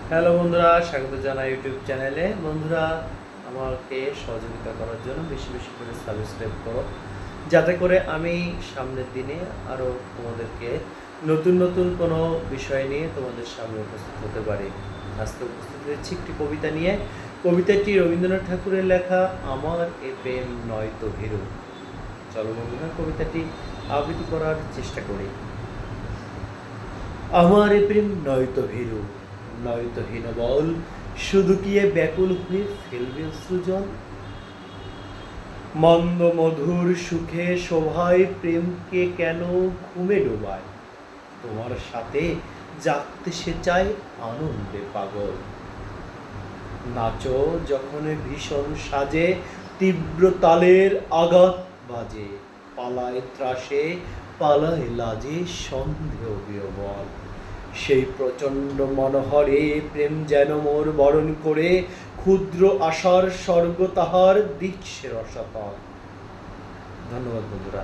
Hello বন্ধুরা, স্বাগত জানাই ইউটিউব চ্যানেলে। বন্ধুরা, আমাকে সহযোগিতা করার জন্য বেশি বেশি করে সাবস্ক্রাইব করো, যাতে করে আমি সামনের দিনে আরও তোমাদেরকে নতুন নতুন কোনো বিষয় নিয়ে তোমাদের সামনে উপস্থিত হতে পারি। আজকে উপস্থিত হয়েছি একটি কবিতা নিয়ে। কবিতাটি রবীন্দ্রনাথ ঠাকুরের লেখা, আমার এ প্রেম নয়তো ভীরু। চলো বন্ধুরা, কবিতাটি আবৃত্তি করার চেষ্টা করি। আমার এ প্রেম নয়তো ভীরু, নয়তো হীনবল, শুধু কি এ ব্যাকুল হয়ে ফেলবে অশ্রুজল। মন্দ মধুর সুখে শোভায় প্রেমকে কেন ঘুমে ডোবায়, তোমার সাথে জাগতে সে চায় আনন্দে পাগল। নাচো যখন ভীষণ সাজে, তীব্র তালের আঘাত বাজে, পালায় ত্রাসে পালায় লাজে সন্দেহ বিহবল। সেই প্রচণ্ড মনোহরে প্রেম যেন মোর বরণ করে, ক্ষুদ্র আশার স্বর্গ তাহার দিচ্ছে রসাতল। ধন্যবাদ বন্ধুরা।